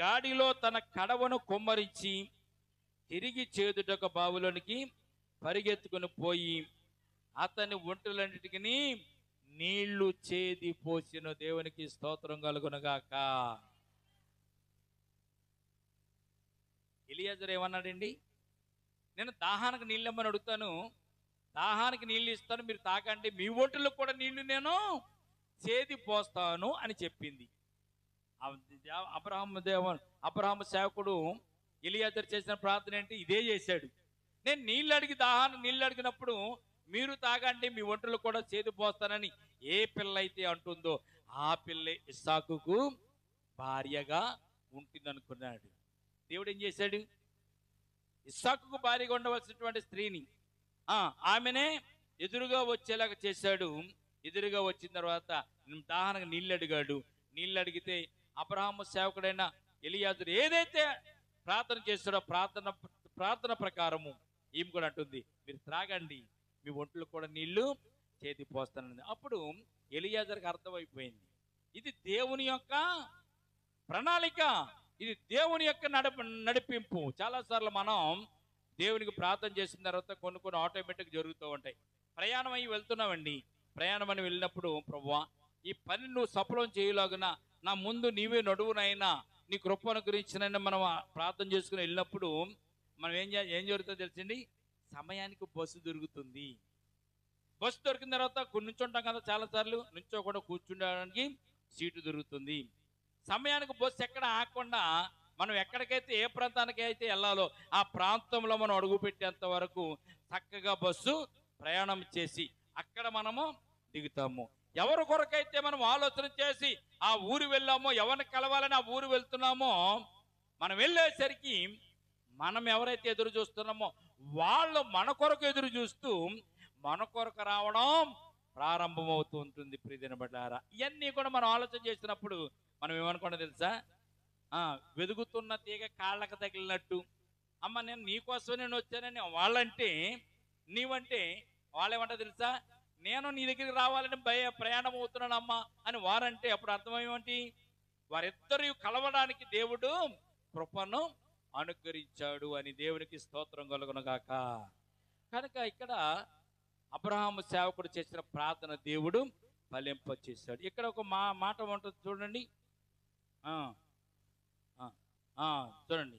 గాడిలో తన కడవను కొమ్మరించి తిరిగి చేదుటొక బావిలోనికి పరిగెత్తుకుని పోయి అతని ఒంటలన్నిటికి నీళ్లు చేది పోసిన. దేవునికి స్తోత్రం కలుగునగాక. ఎలియాజరు ఏమన్నాడండి? నేను దాహానికి నీళ్ళు ఇమ్మని అడుగుతాను, దాహానికి నీళ్ళు ఇస్తాను, మీరు తాకండి, మీ ఒంటలకు కూడా నీళ్లు నేను చేది పోస్తాను అని చెప్పింది. అబ్రహాము సేవకుడు ఎలియాజరు చేసిన ప్రార్థన ఏంటి? ఇదే చేశాడు. నేను నీళ్ళు అడిగినప్పుడు మీరు తాగండి, మీ ఒంటలు కూడా చేదు పోస్తానని ఏ పిల్ల అయితే అంటుందో ఆ పిల్లే ఇస్సాకుకు భార్యగా ఉంటుందనుకున్నాడు. దేవుడు ఏం చేశాడు? ఇస్సాకుకు భార్యగా ఉండవలసినటువంటి స్త్రీని ఆమెనే ఎదురుగా వచ్చేలాగా చేశాడు. ఎదురుగా వచ్చిన తర్వాత దాహానికి నీళ్ళు అడిగాడు. నీళ్ళు అడిగితే అబ్రహాము సేవకుడైన ఎలియాజరు ఏదైతే ప్రార్థన చేస్తాడో ప్రార్థన ప్రకారము ఈమె కూడా అంటుంది, మీరు త్రాగండి, మీ ఒంట్లో కూడా నీళ్లు చేతి పోస్తానని. అప్పుడు ఎలియాజరుకి అర్థమైపోయింది, ఇది దేవుని యొక్క ప్రణాళిక, ఇది దేవుని యొక్క నడిపింపు. చాలాసార్లు మనం దేవునికి ప్రార్థన చేసిన తర్వాత కొన్ని ఆటోమేటిక్ జరుగుతూ ఉంటాయి. ప్రయాణం అయ్యి వెళ్తున్నామండి, ప్రయాణం అని వెళ్ళినప్పుడు, ప్రభువా ఈ పని నువ్వు సఫలం చేయలాగున నా ముందు నీవే నడువునైనా, నీ కృప అనుగ్రహించినైనా మనం ప్రార్థన చేసుకుని వెళ్ళినప్పుడు మనం ఏం జరుగుతుందో తెలిసింది, సమయానికి బస్సు దొరుకుతుంది. బస్సు దొరికిన తర్వాత నుంచుంటాం కదా, చాలాసార్లు నుంచోకుండా కూర్చుండడానికి సీటు దొరుకుతుంది. సమయానికి బస్సు ఎక్కడ ఆగకుండా మనం ఎక్కడికైతే ఏ ప్రాంతానికి అయితే వెళ్ళాలో ఆ ప్రాంతంలో మనం అడుగుపెట్టేంత వరకు చక్కగా బస్సు ప్రయాణం చేసి అక్కడ మనము దిగుతాము. ఎవరి కొరకైతే మనం ఆలోచన చేసి ఆ ఊరు వెళ్ళామో, ఎవరిని కలవాలని ఆ ఊరు వెళ్తున్నామో, మనం వెళ్ళేసరికి మనం ఎవరైతే ఎదురు చూస్తున్నామో వాళ్ళు మన కొరకు ఎదురు చూస్తూ మన కొరకు రావడం ప్రారంభమవుతూ ఉంటుంది. ప్రియమైన బిడ్డలారా, ఇవన్నీ కూడా మనం ఆలోచన చేసినప్పుడు మనం ఏమనుకున్నా తెలుసా, వెదుగుతున్న తీగ కాళ్ళకు తగిలినట్టు, అమ్మ నేను నీకోసమే నేను వచ్చానని వాళ్ళంటే, నీవంటే వాళ్ళేమంటా తెలుసా, నేను నీ దగ్గరికి రావాలని ప్రయాణం అవుతున్నానమ్మా అని వారంటే అప్పుడు అర్థమేమిటి, వారిద్దరూ కలవడానికి దేవుడు కృపను అనుగ్రహించాడు అని దేవునికి స్తోత్రం కలుగునుగాక. కనుక ఇక్కడ అబ్రహాము సేవకుడు చేసిన ప్రార్థన దేవుడు ఫలింపచేశాడు. ఇక్కడ ఒక మాట ఉంటుంది చూడండి, చూడండి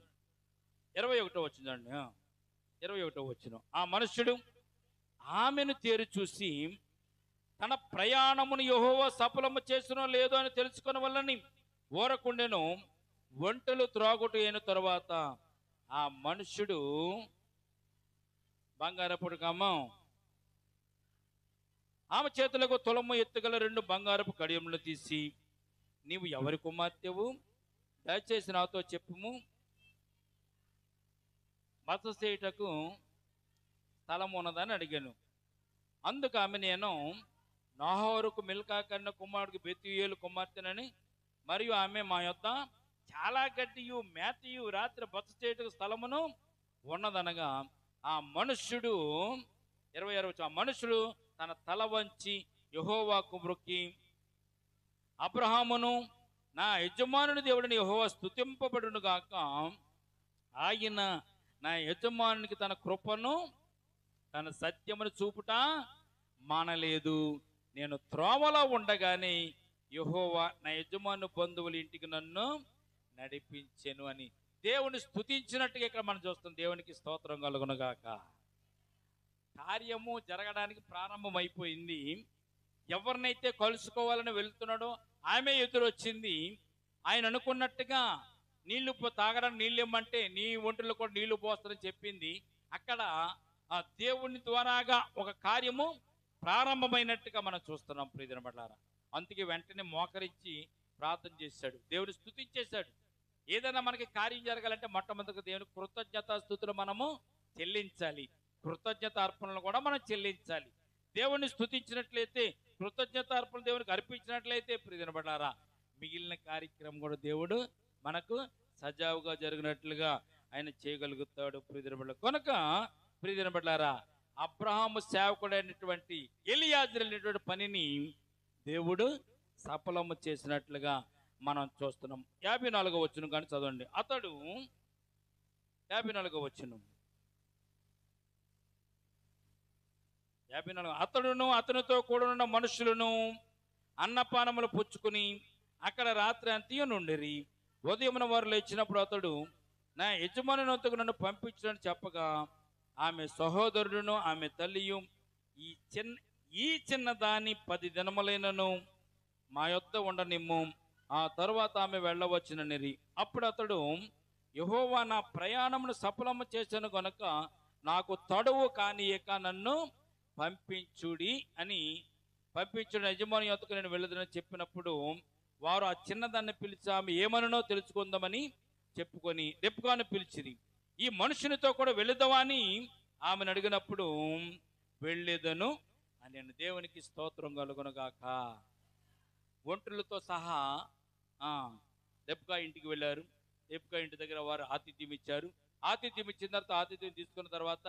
21వ వచ్చిందండి, 21వ వచ్చిన. ఆ మనుష్యుడు ఆమెను తేరి చూసి తన ప్రయాణమును యెహోవా సఫలము చేసినో లేదో అని తెలుసుకున్న వల్లని ఊరకుండెను. ఒంటెలు త్రాగుటు అయిన తరువాత ఆ మనుష్యుడు బంగారపు కమ్మం, ఆమె చేతులకు తులము ఎత్తుగల 2 బంగారపు కడియములు తీసి, నీవు ఎవరి కుమార్తెవు, దయచేసి నాతో చెప్పుము, బస చేయుటకు స్థలం ఉన్నదని అడిగాను. అందుకు ఆమె, నేను నాహోరుకు మిల్కా కన్న కుమారుడికి బెతూయేలు కుమార్తెనని, మరియు ఆమె మా యొద్ద చాలా గడ్డియు మేతయు రాత్రి బస చేయుటకు స్థలమును ఉన్నదనగా, ఆ మనుష్యుడు 26 ఆ మనుష్యుడు తన తల వంచి యెహోవాకు మ్రొక్కి, అబ్రహామును నా యజమానుని దేవుడిని యెహోవా స్తుతింపబడును గాక, ఆయన నా యజమానునికి తన కృపను తన సత్యమును చూపుట మానలేదు. నేను త్రోవలో ఉండగానే యెహోవా నా యజమాను బంధువుల ఇంటికి నన్ను నడిపించెను అని దేవుని స్తుతించినట్టుగా ఇక్కడ మనం చూస్తాం. దేవునికి స్తోత్రం కలుగునుగాక. కార్యము జరగడానికి ప్రారంభమైపోయింది. ఎవరినైతే కలుసుకోవాలని వెళ్తున్నాడో ఆమె ఎదురొచ్చింది. ఆయన అనుకున్నట్టుగా నీళ్లు తాగడానికి నీళ్ళు ఇమ్మంటే నీ ఒంటిలో కూడా నీళ్లు పోస్తారని చెప్పింది. అక్కడ ఆ దేవుని ద్వారాగా ఒక కార్యము ప్రారంభమైనట్టుగా మనం చూస్తున్నాం. ప్రియమైన బిడ్డలారా, అందుకే వెంటనే మోకరించి ప్రార్థన చేశాడు, దేవుని స్తుతించేశాడు. ఏదైనా మనకి కార్యం జరగాలంటే మొట్టమొదటిగా దేవుని కృతజ్ఞతాస్తుతులు మనము చెల్లించాలి, కృతజ్ఞత అర్పణలు కూడా మనం చెల్లించాలి. దేవుని స్తుతించినట్లయితే, కృతజ్ఞత అర్పణలు దేవునికి అర్పించినట్లయితే ప్రియమైన బిడ్డలారా, మిగిలిన కార్యక్రమం కూడా దేవుడు మనకు సజావుగా జరిగినట్లుగా ఆయన చేయగలుగుతాడు. ప్రియమైన బిడ్డలారా, కనుక ప్రియమైన బిడ్డలారా, అబ్రహాము సేవకుడైనటువంటి ఎలియాజరు అనేటువంటి పనిని దేవుడు సఫలము చేసినట్లుగా మనం చూస్తున్నాం. 54వ వచనం కానీ చదవండి. అతడు 54వ వచనం, 54 అతడును అతనితో కూడనున్న మనుషులను అన్నపానములు పుచ్చుకుని అక్కడ రాత్రి అంతయు నుండిరి. ఉదయమున వారు లేచినప్పుడు అతడు, నా యజమాని వద్దకు నన్ను పంపించని చెప్పగా, ఆమె సహోదరుడును ఆమె తల్లియు, ఈ చిన్నదాని 10 దినములైనను మా యొద్ద ఉండనిమ్ము, ఆ తరువాత ఆమె వెళ్ళవచ్చుననిరి. అప్పుడు అతడు, యెహోవా నా ప్రయాణమును సఫలము చేశాను గనుక నాకు తడువు కానియక నన్ను పంపించుడి అని యజమాని యొద్దకు నేను వెళ్ళదని చెప్పినప్పుడు వారు ఆ చిన్నదాన్ని పిలిచి ఆమె ఏమనో తెలుసుకుందామని చెప్పుకొని రెప్కాను పిలిచిరి. ఈ మనుషునితో కూడా వెళుదావా అని ఆమెను అడిగినప్పుడు, వెళ్ళేదను అని నేను. దేవునికి స్తోత్రం కలుగునుగాక. ఒంటరులతో సహా రెప్కా ఇంటికి వెళ్ళారు. రెప్కా ఇంటి దగ్గర వారు ఆతిథ్యం ఇచ్చారు. ఆతిథ్యం ఇచ్చిన తర్వాత ఆతిథ్యం తీసుకున్న తర్వాత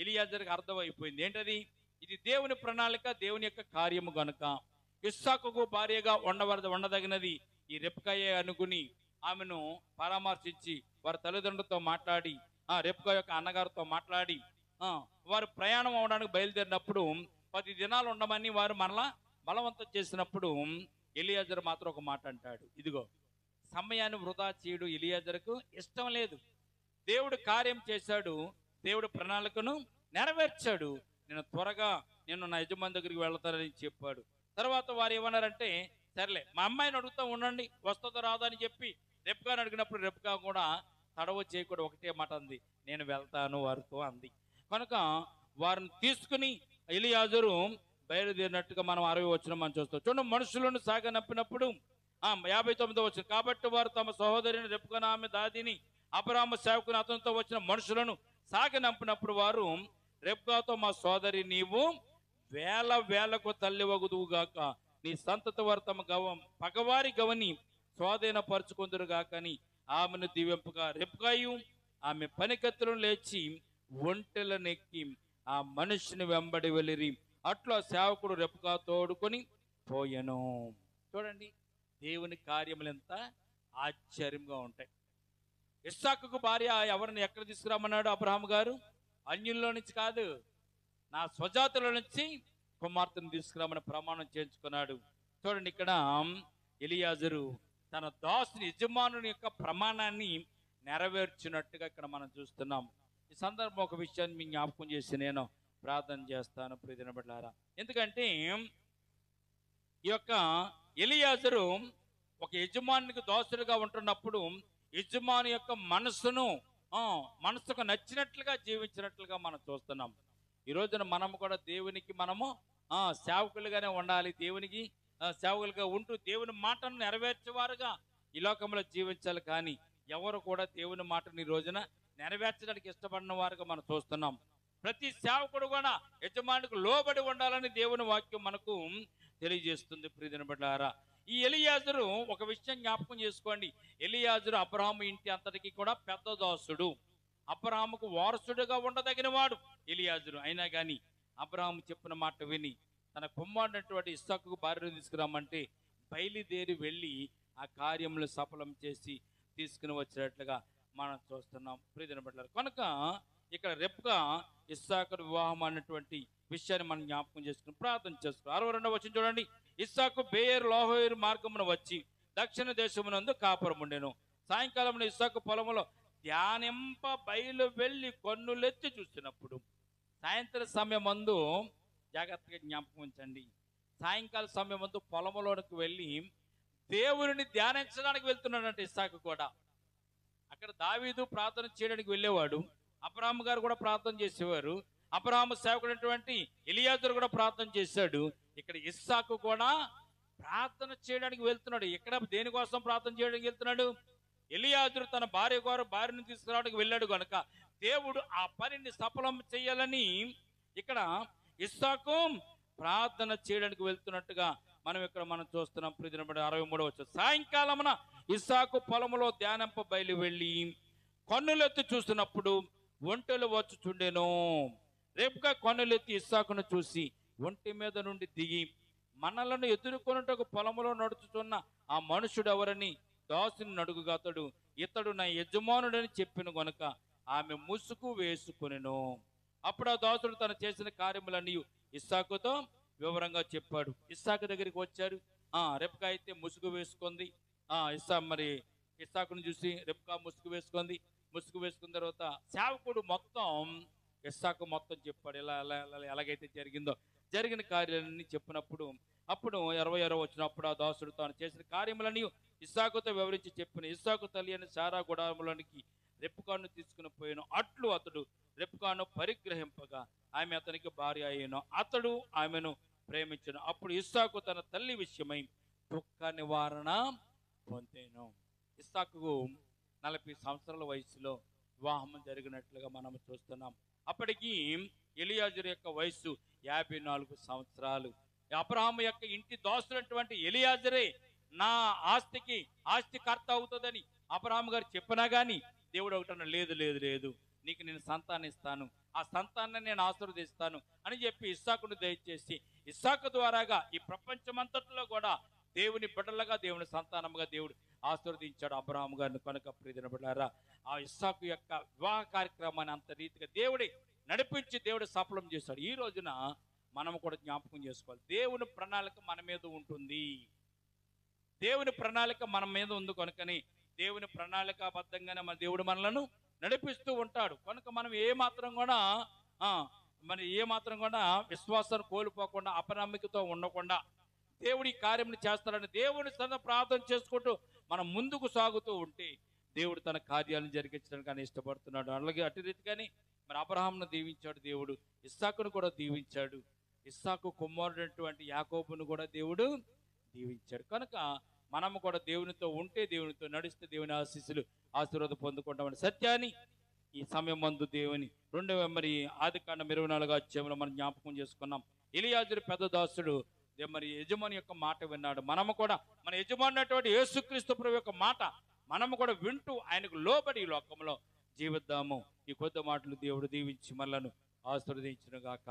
ఎలియాజరుకి అర్థమైపోయింది. ఏంటది? ఇది దేవుని ప్రణాళిక, దేవుని యొక్క కార్యము గనుక ఇస్సాకుకు భార్యగా ఉండదగినది ఈ రెప్కాయే అనుకుని ఆమెను పరామర్శించి వారి తల్లిదండ్రులతో మాట్లాడి, రెప్కా యొక్క అన్నగారితో మాట్లాడి వారు ప్రయాణం అవడానికి బయలుదేరినప్పుడు 10 దినాలు ఉండమని వారు మరలా బలవంతం చేసినప్పుడు ఎలియాజరు మాత్రం ఒక మాట అంటాడు, ఇదిగో సమయాన్ని వృధా చేయడు ఎలియాజరుకు ఇష్టం లేదు. దేవుడు కార్యం చేశాడు, దేవుడు ప్రణాళికను నెరవేర్చాడు. నేను త్వరగా నా యజమాని దగ్గరికి వెళ్తానని చెప్పాడు. తర్వాత వారు ఏమన్నారంటే, సరేలే మా అమ్మాయిని అడుగుతూ ఉండండి వస్తుందో రాదో అని చెప్పి రెబ్కాను అడిగినప్పుడు రెబ్కా కూడా తడవ చేయకుండా ఒకటే మాట అంది, నేను వెళ్తాను వారితో అంది. కనుక వారిని తీసుకుని ఎలియాజరు బయలుదేరినట్టుగా మనం 60 వచనం మనం చూస్తాం. చూడండి, మనుషులను సాగనంపినప్పుడు 59 వచనం, కాబట్టి వారు తమ సహోదరిని రెబ్కాను ఆమె దాదిని అబ్రాహాము సేవకుని అతనితో వచ్చిన మనుషులను సాగనంపినప్పుడు వారు రెబ్కాతో, మా సోదరి నీవు వేల వేలకు తల్లివగుదువుగాక, నీ సంతతి వారు తమ పగవారి గవని స్వాధీనపరుచుకుందురుగాకని ఆమెను దీవింపగా రెబ్కాయు ఆమె పనికత్తులను లేచి ఒంటెలనెక్కి ఆ మనిషిని వెంబడి వెళ్ళిరి. అట్లా సేవకుడు రెబ్కా తోడుకొని పోయెను. చూడండి, దేవుని కార్యములు ఎంత ఆశ్చర్యంగా ఉంటాయి. ఇస్సాకుకు భార్య ఎవరిని ఎక్కడ తీసుకురామన్నాడు అబ్రహాము గారు? అన్యుల్లో నుంచి కాదు, నా స్వజాతుల నుంచి కుమార్తెను తీసుకురామని ప్రమాణం చేయించుకున్నాడు. చూడండి, ఇక్కడ ఎలియాజరు తన దాసుని యజమానుని యొక్క ప్రమాణాన్ని నెరవేర్చినట్టుగా ఇక్కడ మనం చూస్తున్నాం. ఈ సందర్భం ఒక విషయాన్ని మీకు జ్ఞాపకం చేసి నేను ప్రార్థన చేస్తాను ప్రియమైన బిడ్డలారా. ఎందుకంటే ఈ యొక్క ఎలియాజరు ఒక యజమానికి దాసుడిగా ఉంటున్నప్పుడు యజమాని యొక్క మనసుకు నచ్చినట్లుగా జీవించినట్లుగా మనం చూస్తున్నాం. ఈ రోజున మనము కూడా దేవునికి మనము సేవకులుగానే ఉండాలి. దేవునికి సేవకులుగా ఉంటూ దేవుని మాటను నెరవేర్చేవారుగా ఈ లోకంలో జీవించాలి. కానీ ఎవరు కూడా దేవుని మాటను ఈ రోజున నెరవేర్చడానికి ఇష్టపడిన వారుగా మనం చూస్తున్నాం. ప్రతి సేవకుడు కూడా యజమానికి లోబడి ఉండాలని దేవుని వాక్యం మనకు తెలియజేస్తుంది. ప్రియమైన బిడ్డలారా, ఈ ఎలియాజరు ఒక విషయం జ్ఞాపకం చేసుకోండి. ఎలియాజరు అబ్రహాము ఇంటి అంతటికి కూడా పెద్ద దాసుడు, అబ్రహాముకు వారసుడుగా ఉండదగిన వాడు ఎలియాజరు. అయినా కానీ అబ్రహాము చెప్పిన మాట విని తన కుమారుడైనటువంటి ఇస్సాకుకు భార్యను తీసుకురామంటే బయలుదేరి వెళ్ళి ఆ కార్యములు సఫలం చేసి తీసుకుని వచ్చినట్లుగా మనం చూస్తున్నాం. ప్రియమైన బిడ్డలారా, కనుక ఇక్కడ రెబ్కా ఇస్సాకును వివాహం అన్నటువంటి విషయాన్ని మనం జ్ఞాపకం చేసుకుని ప్రార్థన చేసుకున్నాం. 62వ వచనం చూడండి, ఇస్సాకు బేయేరు లోహేరు మార్గమున వచ్చి దక్షిణ దేశమునందు కాపురం ఉండెను. సాయంకాలం ఇస్సాకు పొలములో ధ్యానింప బయలు వెళ్ళి కన్నులెత్తి చూసినప్పుడు, సాయంత్రం సమయం మందు జాగ్రత్తగా జ్ఞాపకం ఉంచండి, సాయంకాల సమయం మందు పొలములోనికి వెళ్ళి దేవుని ధ్యానించడానికి వెళ్తున్నాడంటే ఇస్సాకు కూడా. అక్కడ దావీదు ప్రార్థన చేయడానికి వెళ్ళేవాడు, అబ్రహాము గారు కూడా ప్రార్థన చేసేవారు, అబ్రహాము సేవకుడైనటువంటి ఎలియాజరు కూడా ప్రార్థన చేశాడు. ఇక్కడ ఇస్సాకు కూడా ప్రార్థన చేయడానికి వెళ్తున్నాడు. ఇక్కడ దేనికోసం ప్రార్థన చేయడానికి వెళ్తున్నాడు? ఎలియాజరు తన భార్యను తీసుకురావడానికి వెళ్ళాడు కనుక దేవుడు ఆ పనిని సఫలం చేయాలని ఇక్కడ ఇస్సాకు ప్రార్థన చేయడానికి వెళ్తున్నట్టుగా మనం చూస్తున్నాం. ప్రియమైన 63వ వచనం, సాయంకాలమున ఇస్సాకు పొలములో ధ్యానింప బయలు వెళ్ళి కన్నులెత్తి చూస్తున్నప్పుడు ఒంటెలు వచ్చుచుండెను. రెబ్కా కన్నులెత్తి ఇస్సాకును చూసి ఒంటి మీద నుండి దిగి, మనలను ఎదుర్కొనుటకు పొలములో నడుచుతున్న ఆ మనుషుడు ఎవరని దాసుని నడుగుగా ఇతడు నా యజమానుడని చెప్పిన గనుక ఆమె ముసుగు వేసుకొనెను. అప్పుడు ఆ దాసుడు తను చేసిన కార్యములన్నీ ఇస్సాకుతో వివరంగా చెప్పాడు. ఇస్సాకు దగ్గరికి వచ్చారు. రెబ్కా అయితే ముసుగు వేసుకుంది. ఇస్సాకును చూసి రెబ్కా ముసుగు వేసుకుంది. ముసుగు వేసుకున్న తర్వాత సేవకుడు ఇస్సాకు మొత్తం చెప్పాడు, ఇలా ఎలాగైతే జరిగిన కార్యాలన్నీ చెప్పినప్పుడు అప్పుడు 26వ వచ్చినప్పుడు ఆ దాసుడు తాను చేసిన కార్యములని ఇస్సాకుతో వివరించి చెప్పిన. ఇస్సాకు తల్లి అని సారా గుడారములోనికి రెబ్కాను తీసుకుని పోయాను. అట్లు అతడు రెబ్కాను పరిగ్రహింపగా ఆమె అతనికి భార్య అయ్యాను. అతడు ఆమెను ప్రేమించను. అప్పుడు ఇస్సాకు తన తల్లి విషయమై దుఃఖ నివారణ పొందాను. ఇస్సాకు 40 సంవత్సరాల వయసులో వివాహం జరిగినట్లుగా మనం చూస్తున్నాం. అప్పటికి ఎలియాజరు యొక్క వయసు 54 సంవత్సరాలు. అబ్రహాము యొక్క ఇంటి దాసులైనటువంటి ఎలియాజరే నా ఆస్తికర్త అవుతుందని అబ్రహాము గారు చెప్పినా గాని దేవుడు ఒకటన్నా, లేదు నీకు నేను సంతానం ఇస్తాను, ఆ సంతానాన్ని నేను ఆశీర్వదిస్తాను అని చెప్పి ఇస్సాకును దయచేసి ఇస్సాకు ద్వారాగా ఈ ప్రపంచమంతట్లో కూడా దేవుని బిడ్డలుగా దేవుని సంతానముగా దేవుడు ఆశీర్వదించాడు అబ్రహాము గారిని. కనుక ప్రియమైన బిడ్డలారా, ఆ ఇస్సాకు యొక్క వివాహ కార్యక్రమాన్ని అంత రీతిగా దేవుడే నడిపించి దేవుడు సఫలం చేశాడు. ఈ రోజున మనం కూడా జ్ఞాపకం చేసుకోవాలి. దేవుని ప్రణాళిక మన మీద ఉంటుంది. దేవుని ప్రణాళిక మన మీద ఉంది కనుకని దేవుని ప్రణాళికాబద్ధంగానే మన దేవుడు మనలను నడిపిస్తూ ఉంటాడు. కనుక మనం ఏమాత్రం కూడా విశ్వాసాన్ని కోల్పోకుండా, అపనమ్మికతో ఉండకుండా దేవుడి కార్యం చేస్తాడని దేవుని సన్నిధిలో ప్రార్థన చేసుకుంటూ మనం ముందుకు సాగుతూ ఉంటే దేవుడు తన కార్యాలను జరిగించడానికి ఆయన ఇష్టపడుతున్నాడు. అలాగే అటు రీతిగానే మరి అబ్రహామును దీవించాడు దేవుడు, ఇస్సాకును కూడా దీవించాడు, ఇస్సాకు కుమారుడైనటువంటి యాకోబును కూడా దేవుడు దీవించాడు. కనుక మనము కూడా దేవునితో ఉంటే, దేవునితో నడిస్తే దేవుని ఆశీర్వాదం పొందుకుంటామని సత్యాన్ని ఈ సమయం మందు దేవుని మరి ఆదికాండం 24వ అధ్యాయంలో మనం జ్ఞాపకం చేసుకున్నాం. ఎలియాజరు పెద్ద దాసుడు మరి యజమాని యొక్క మాట విన్నాడు. మనము కూడా మన యజమాని యేసుక్రీస్తు ప్రభు యొక్క మాట మనము కూడా వింటూ ఆయనకు లోబడి ఈ లోకంలో జీవిద్దాము. ఈ కొద్ది మాటలు దేవుడు దీవించి మనలను ఆశీర్వదించును గాక.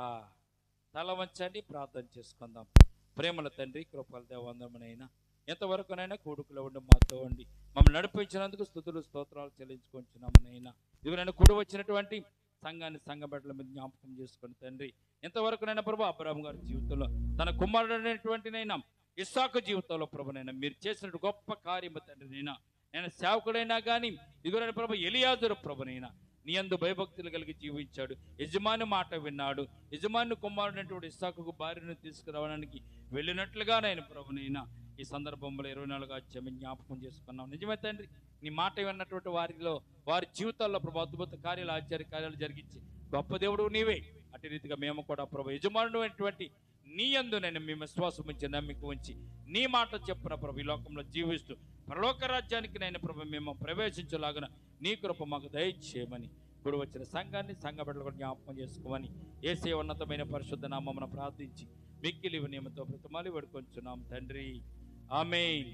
తల వంచండి, ప్రార్థన చేసుకుందాం. ప్రేమల తండ్రి, కృపల దేవందరమునైనా ఎంతవరకునైనా కూడుకులో ఉండి మాతో ఉండి మమ్మల్ని నడిపించినందుకు స్తుతులు స్తోత్రాలు చెల్లించుకుంటున్నామనైనా. ఇదిగో కూడి వచ్చినటువంటి సంఘాన్ని, సంఘ బిడ్డల మీద జ్ఞాపకం చేసుకుని తండ్రి, ఎంతవరకునైనా ప్రభు అబ్రహాము గారి జీవితంలో తన కుమారుడైనటువంటినైనా ఇస్సాకు జీవితంలో ప్రభునైనా మీరు చేసినట్టు గొప్ప కార్యము తండ్రి, నేను సేవకుడైనా కానీ ఇదిగోనైనా ప్రభు ఎలియాజరు ప్రభునైనా నీ యందు భయభక్తులు కలిగి జీవించాడు, యజమాని మాట విన్నాడు, యజమాని కుమారుడైనటువంటి ఇస్సాకుకు భార్యను తీసుకురావడానికి వెళ్ళినట్లుగా నేను ప్రభునైనా ఈ సందర్భంలో 24వ అధ్యాయం జ్ఞాపకం చేసుకున్నాం. నిజమే తండ్రి, నీ మాట విన్నటువంటి వారి జీవితాల్లో ప్రభు అద్భుత కార్యాలు, ఆశ్చర్య కార్యాలు జరిగించి గొప్ప దేవుడు నీవే. అటు రీతిగా మేము కూడా ప్రభు యజమానుడు అయినటువంటి నీ యందు నేను మేము విశ్వాసం ఉంచి, నమ్మిక ఉంచి, నీ మాట చెప్పున ప్రభు ఈ లోకంలో జీవిస్తూ పరలోక రాజ్యానికి నేను ప్రభు మేము ప్రవేశించలాగున నీ కృప మాకు దయచేయమని, ఇప్పుడు వచ్చిన సంఘాన్ని, సంఘ బిడ్డలు కూడా జ్ఞాపకం చేసుకోమని యేసే ఉన్నతమైన పరిశుద్ధ నామమున ప్రార్థించి మిక్కిలి వినయముతో బ్రతిమాలి వేడుకొంచున్నాం తండ్రి. ఆమేన్.